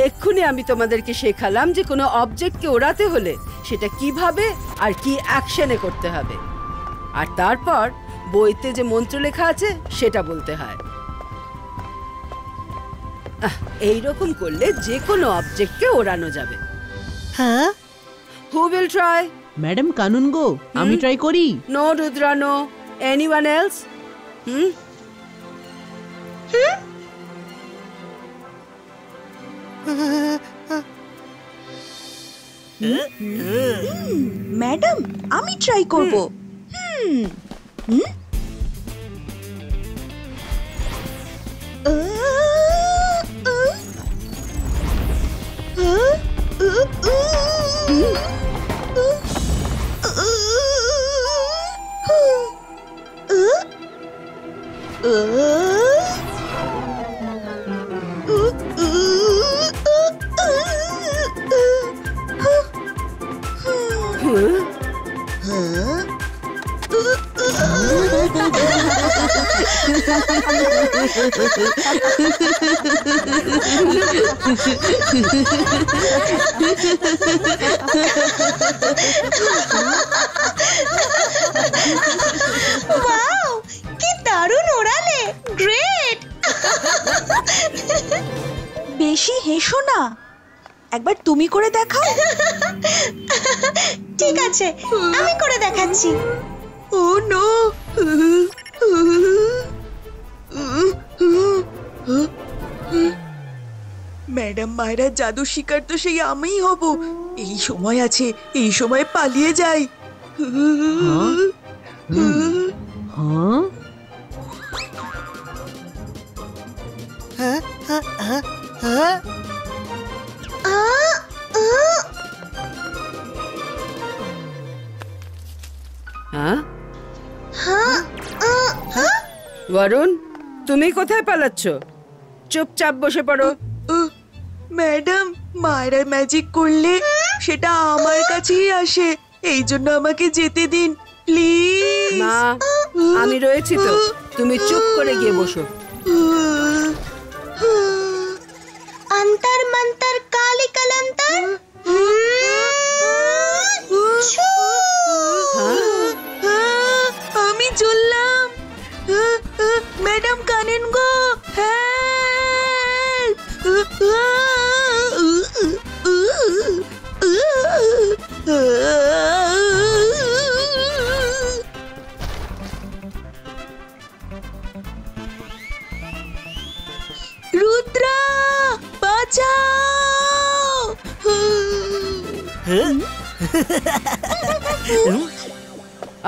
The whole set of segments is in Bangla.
এক্ষুনি আমি তোমাদেরকে শেখালাম যে কোনো অবজেক্টকে ওড়াতে হলে সেটা কিভাবে আর কি অ্যাকশনে করতে হবে, আর তারপর বইতে যে মন্ত্র লেখা আছে সেটা বলতে হয়। এইরকম করলে যে কোনো অবজেক্টকে ওড়ানো যাবে। হ্যাঁ, হু উইল ট্রাই? ম্যাডাম কানুন গো, আমি ট্রাই করি। No Rudra, no. Anyone else? Madam আমি ট্রাই করব। ওয়াও, কি দারুণ ওড়ালে! গ্রেট! বেশি হেসো না, একবার তুমি করে দেখাও। ঠিক আছে, আমি করে দেখাচ্ছি। ও নো! ম্যাডাম মায়েরার জাদু শিকার তো সেই আমিই হব। এই সময় আছে, এই সময় পালিয়ে যাই। বরুণ, তুমি কোথায় পালাচ্ছ? চুপচাপ বসে পড়ো। ম্যাডাম মায়েরা ম্যাজিক করলে সেটা আমার কাছেই আসে, এই জন্য আমাকে যেতে দিন প্লিজ। মা, আমি রয়েছি তো, তুমি চুপ করে গিয়ে বসো। अंतर मंतर काली कलंतर। আমি চললাম। ম্যাডাম কানেন গো, রুদ্রা বাঁচাও!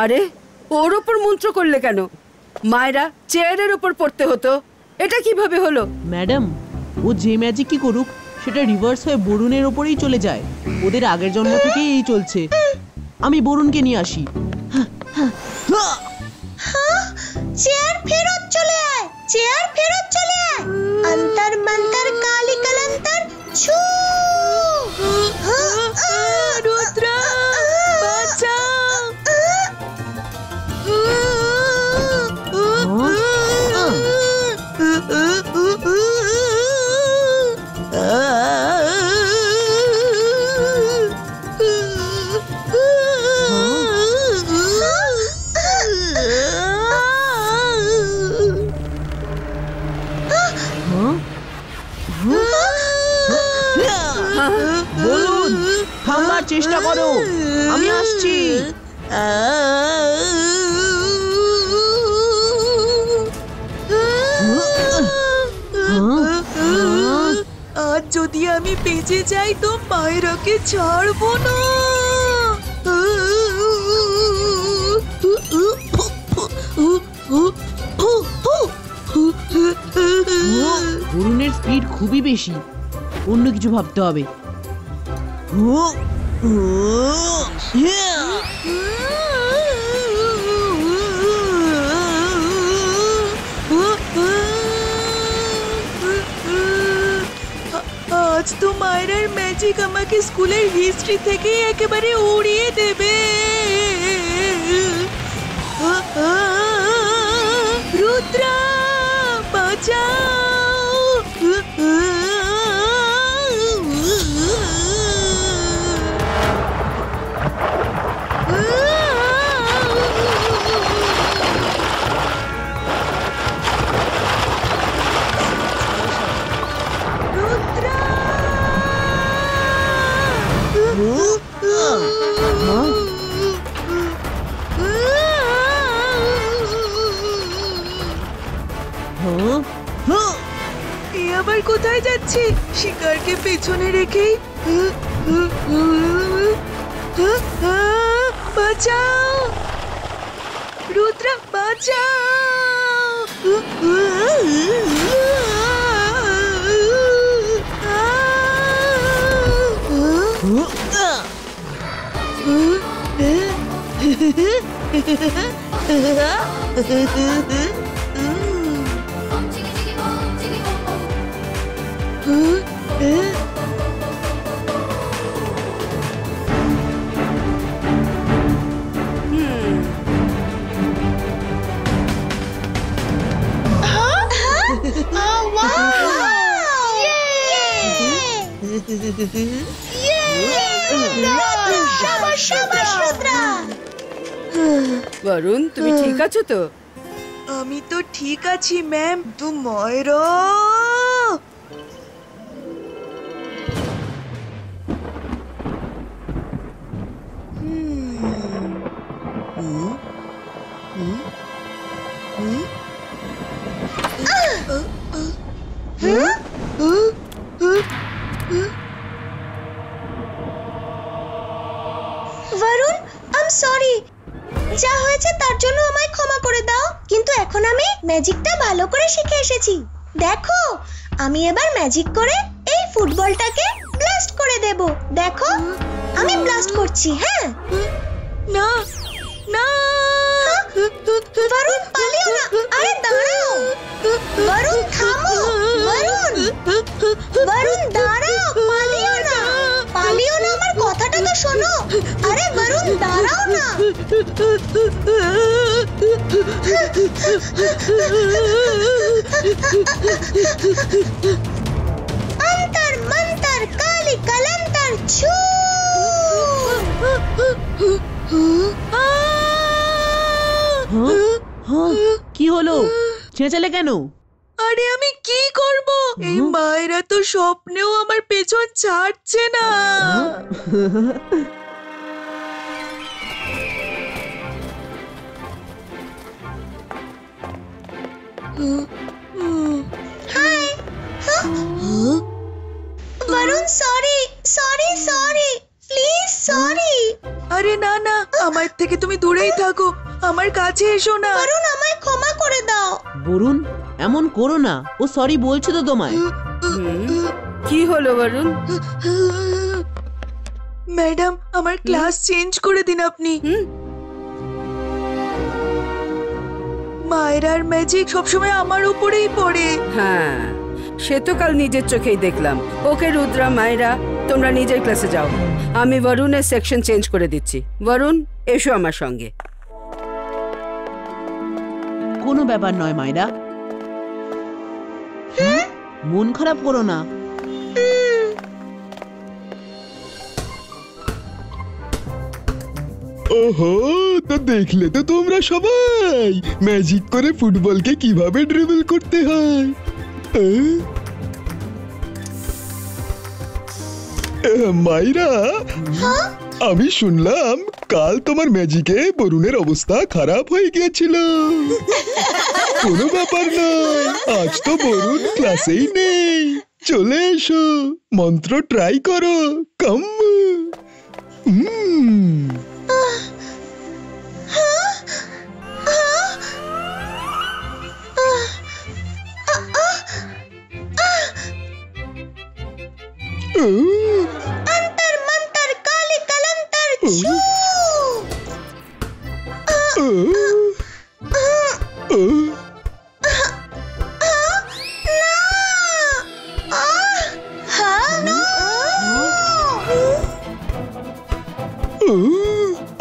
আরে, ওর ওপর মন্ত্র করলে কেন? মায়েরা চেয়ারের উপর পড়তে হতো, এটা কিভাবে হলো? ম্যাডাম, ও যে ম্যাজিক কি করুক সেটা রিভার্স হয়ে বরুণের ওপরেই চলে যায়। ওদের আগের জন্ম থেকেই এই চলছে। আমি বরুণকে নিয়ে আসি। চেয়ার ফেরত চলে আয়, চেয়ার ফেরত চলে আয়। অন্তর মন্তর কালি কলন্তর ছু। রুদ্রা বাঁচাও! বরুণ, থামার চেষ্টা করো, আমি আসছি। আজ যদি আমি বেঁচে যাই তো মায়েরাকে ছাড়বো না। বরুণের স্পিড খুবই বেশি, অন্য কিছু ভাবতে হবে। আজ তো মায়ের ম্যাজিক আমাকে স্কুলের হিস্ট্রি থেকে একেবারে উড়িয়ে দেবে। রুদ্রা যাচ্ছি শিকারকে পেছনে রেখেই। বাঁচাও রুদ্রা, বাঁচাও। বরুণ, তুমি ঠিক আছো তো? আমি তো ঠিক আছি ম্যাম। তো ময়রা, বরুণ, আই এম সরি। যা হয়েছে তার জন্য আমায় ক্ষমা করে দাও, কিন্তু এখন আমি ম্যাজিকটা ভালো করে শিখে এসেছি। দেখো, আমি এবার ম্যাজিক করে এই ফুটবলটাকে ব্লাস্ট করে দেব। দেখো, আমি ব্লাস্ট করছি। হ্যাঁ, না না, বরুণ পালিও না। আরে দাঁড়াও বরুণ, থামো। বরুণ, বরুণ দাঁড়াও, পালিও না, পালিও না, আমার কথাটা তো শোনো। আরে বরুণ দাঁড়াও না। অন্তর মন্তর কালি কলন্তর ছু। কি হলো? চেঁচালে কেন? আরে আমি কি করব? এই মায়েরা তো স্বপ্নেও আমার পেছন ছাড়ছে না। Hi. Varun sorry, sorry, sorry, please sorry. আরে না না, আমার থেকে তুমি দূরেই থাকো, আমার কাছে এসো না। বরুণ, আমায় ক্ষমা করে দাও। বরুণ, এমন করো না, ও সরি বলছে তো তোমায়। কি হলো বরুণ? ম্যাডাম, আমার ক্লাস চেঞ্জ করে দিন আপনি। মায়েরার ম্যাজিক সবসময় আমার উপরেই পড়ে। হ্যাঁ, সে তো কাল নিজের চোখেই দেখলাম। ওকে রুদ্রা, মায়েরা, তোমরা নিজের ক্লাসে যাও। আমি বরুণের সেকশন চেঞ্জ করে দিচ্ছি। বরুণ, এসো আমার সঙ্গে। কোনো ব্যাপার নয় মাইরা, মন খারাপ করো না। ওহো, তো দেখলে তো তোমরা সবাই ম্যাজিক করে ফুটবলকে কিভাবে ড্রিবল করতে হয়। মাইরা, আমি শুনলাম কাল তোমার ম্যাজিকে বরুণের অবস্থা খারাপ হয়ে গিয়েছিল। কোনো ব্যাপার নয়, আজ তো বরুণ ক্লাসেই নেই। চলে এসো, মন্ত্র ট্রাই করো। কাম। অন্তর মন্তর কালি কলন্তর ছু।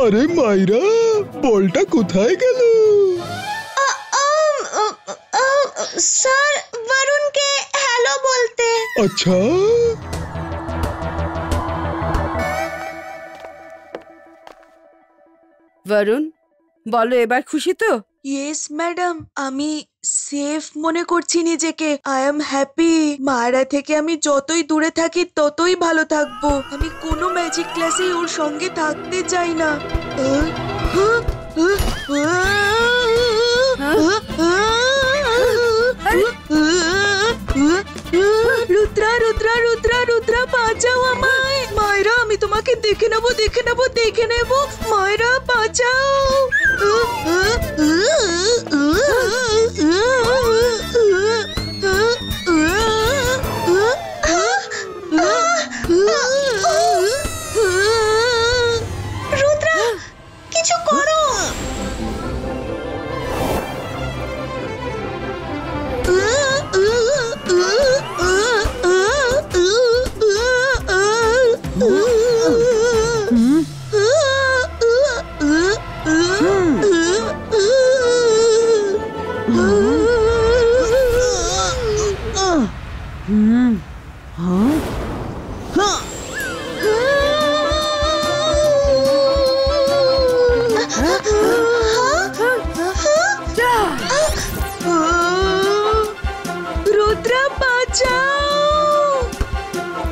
আরে মাইরা, বলটা কোথায় গেল? স্যার, বরুণকে হ্যালো বলতে। আচ্ছা, বরুণ, বলো এবার খুশি তো? ইয়েস ম্যাডাম, আমি সেফ মনে করছি নিজেকে। I am happy. মায়েরা থেকে আমি যতই দূরে থাকি ততই ভালো থাকবো। আমি কোনো ম্যাজিক ক্লাসে ওর সঙ্গে থাকতে চাই না। রুদ্র, রুদ্রা বাঁচাও আমায়। মায়েরা আমি তোমাকে দেখে নেবো, দেখে নেবো, দেখে নেবো। মায়েরা বাঁচাও। রুদ্রা কিছু করো। রুদ্রা বাঁচাও,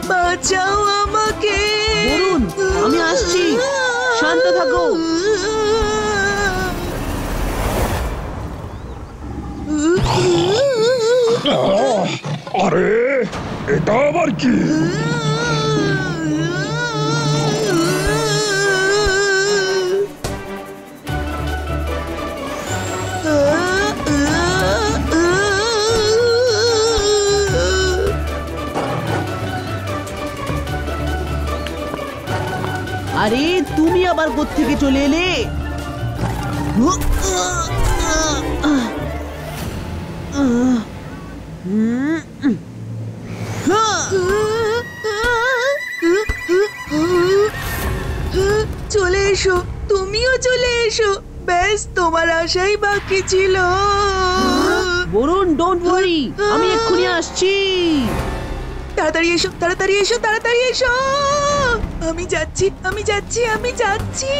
বাঁচাও আমাকে। বরুণ, আমি আসছি, শান্ত থাকো। আরে এটা আবার কি? আরে তুমি আবার কোত্থেকে চলে এলে? চলে এসো, তুমিও চলে এসো। ব্যাস তোমার আশাই বাকি ছিল। বরুণ, ডোন্ট ওয়ারি, আমি এক্ষুনি আসছি। তাড়াতাড়ি এসো, তাড়াতাড়ি এসো, তাড়াতাড়ি এসো। আমি যাচ্ছি, আমি যাচ্ছি, আমি যাচ্ছি।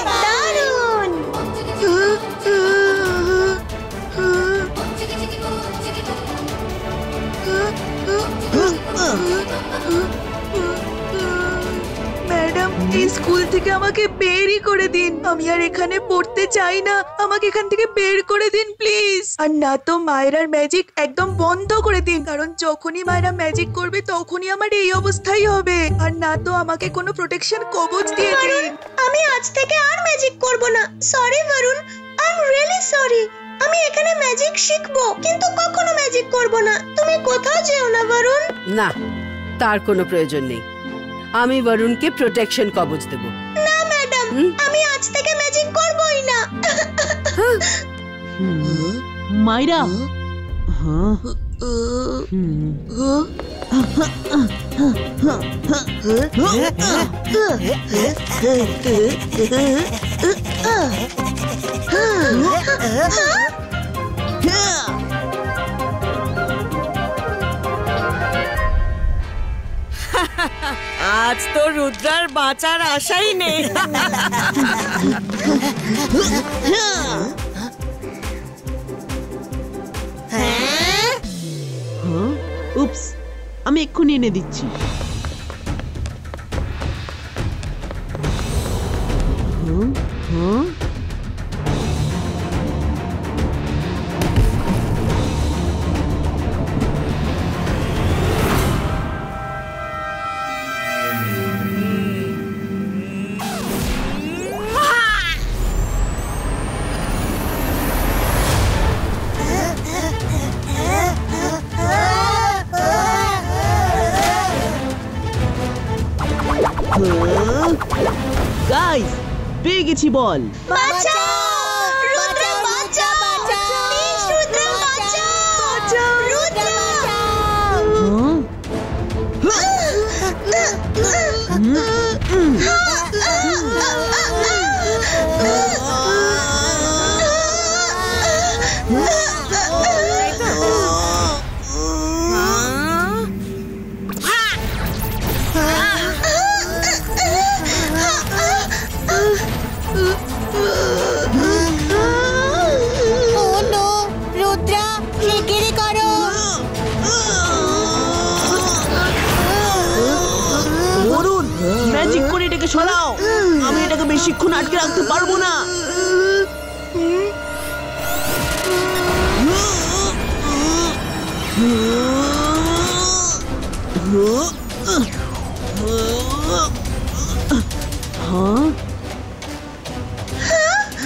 দারুণ। ম্যাডাম, এই স্কুল থেকে আমাকে বেরই করে দিন। আমি আর এখানে পড়তে চাই না। আমাকে এখান থেকে বের করে দিন প্লিজ। আর না তো মায়েরার ম্যাজিক একদম বন্ধ করে দিন, কারণ যখনই মায়েরা ম্যাজিক করবে তখনই আমার এই অবস্থাই হবে। আর না তো আমাকে কোনো প্রোটেকশন কবচ দিয়ে দিন। আমি আজ থেকে আর ম্যাজিক করব না। Sorry Varun, I am really sorry. আমি এখানে ম্যাজিক শিখবো, কিন্তু কখনো ম্যাজিক করব না। তুমি কোথাও যেও না বরুণ। না, তার কোনো প্রয়োজন নেই। আমি বরুণকে প্রোটেকশন কবচ দেব। না ম্যাডাম, আমি আজ থেকে ম্যাজিক করবই না। মাইরা, হ্যাঁ, আজ তো রুদ্রার বাঁচার আশাই নেই। উপস, আমি এক্ষুনি এনে দিচ্ছি। গাইস, পেয়ে গেছি বল। বাঁচাও রুদ্রা, বাঁচাও। প্লিজ রুদ্রা, বাঁচাও। রুদ্রা, সরাও, আমি এটাকে বেশিক্ষণ আটকে রাখতে পারবো না।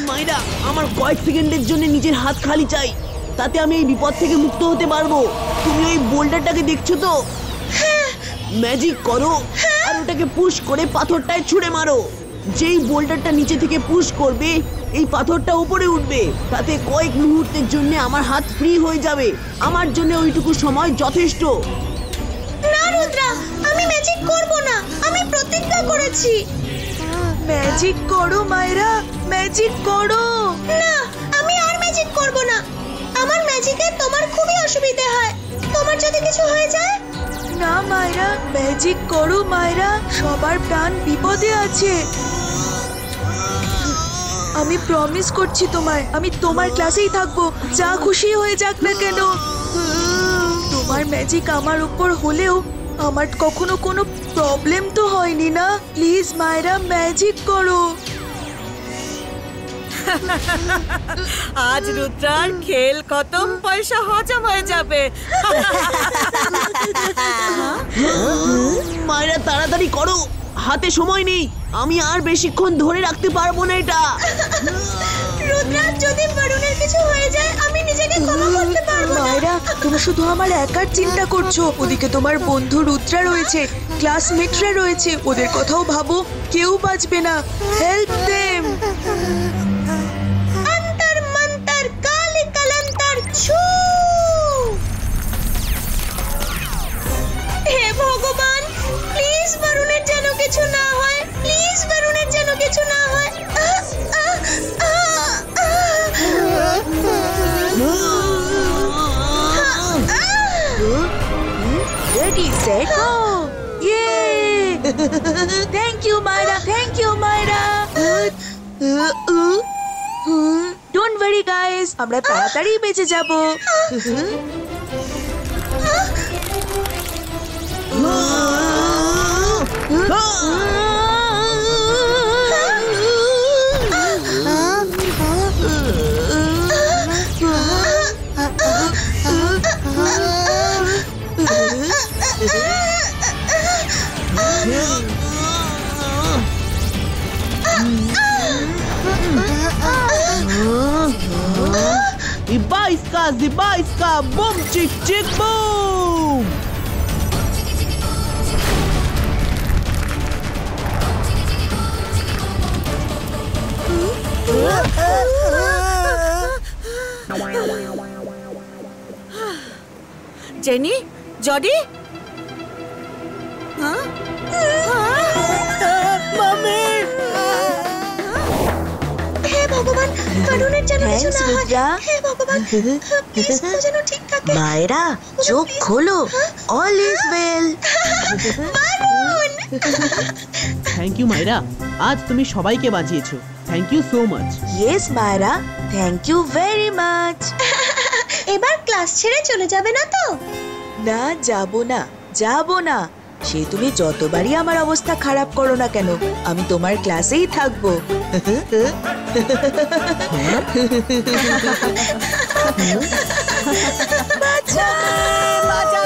মাইরা, আমার কয়েক সেকেন্ডের জন্য নিজের হাত খালি চাই, তাতে আমি এই বিপদ থেকে মুক্ত হতে পারবো। তুমি ওই বোল্ডারটাকে দেখছো তো? ম্যাজিক করো আর ওটাকে পুশ করে পাথরটায় ছুঁড়ে মারো। যেই বোল্ডারটা নিচে থেকে পুশ করবে এই পাথরটা উপরে উঠবে, তাতে কয়েক মুহূর্তের জন্য আমার হাত ফ্রি হয়ে যাবে। আমার জন্য ওইটুকু সময় যথেষ্ট। না রুদ্রা, আমি ম্যাজিক করব না, আমি প্রতিজ্ঞা করেছি। ম্যাজিক করো মায়েরা, ম্যাজিক করো। না, আমি আর ম্যাজিক করব না। আমার ম্যাজিকে তোমার খুবই অসুবিধা হয়, তোমার যদি কিছু হয়ে যায়। না মায়েরা, ম্যাজিক করো মায়েরা, সবার প্রাণ বিপদে আছে। আমি প্রমিস করছি তোমায়, আমি তোমার ক্লাসেই থাকবো, যা খুশি হয়ে যাক না কেন। তোমার ম্যাজিক আমার উপর হলেও আমার কখনো কোনো প্রবলেম তো হয়নি না। প্লিজ মায়েরা, ম্যাজিক করো। আজ রুদ্রার খেল খতম, পয়সা হজম হয়ে যাবে। মায়েরা তাড়াতাড়ি করো, হাতে সময় নেই, আমি আর বেশিক্ষণ ধরে রাখতে পারবো না এটা। রুদ্রা, যদি বরুণের কিছু হয়ে যায় আমি নিজেকে ক্ষমা করতে পারবো না। মায়েরা, তুমি শুধু আমার একার চিন্তা করছো, ওদিকে তোমার বন্ধু রুদ্রা রয়েছে, ক্লাসমেটরা রয়েছে, ওদের কথাও ভাবো, কেউ বাঁচবে না। Help them. অন্তর মন্তর কালি কলন্তর ছু। হে ভগবান, প্লিজ বরুণের যেন কিছু না হয়, প্লিজ বরুণের যেন কিছু না হয়। Ready, set, go! Yay! Thank you, Myra. Thank you, Myra. Don't worry, guys. আমরা তাড়াতাড়ি বেঁচে যাব। Zibaiska, boom, chick, chick, boom! Jenny, Jody, মামি। হে ভগবান, বরুণের যেন কিছু না হয়। হে ভগবান, প্লিজ ও যেন ঠিক থাকে। মায়েরা, চোখ খোলো, all is well. Thank you মায়েরা, আজ তুমি সবাইকে বাঁচিয়েছো। Thank you so much. Yes মায়েরা, থ্যাংক ইউ ভেরি মাচ। এবার ক্লাস ছেড়ে চলে যাবে না তো? না, যাব না, যাব না। সে তুমি যতবারই আমার অবস্থা খারাপ করো না কেন, আমি তোমার ক্লাসেই থাকবো। বাঁচা, বাঁচা।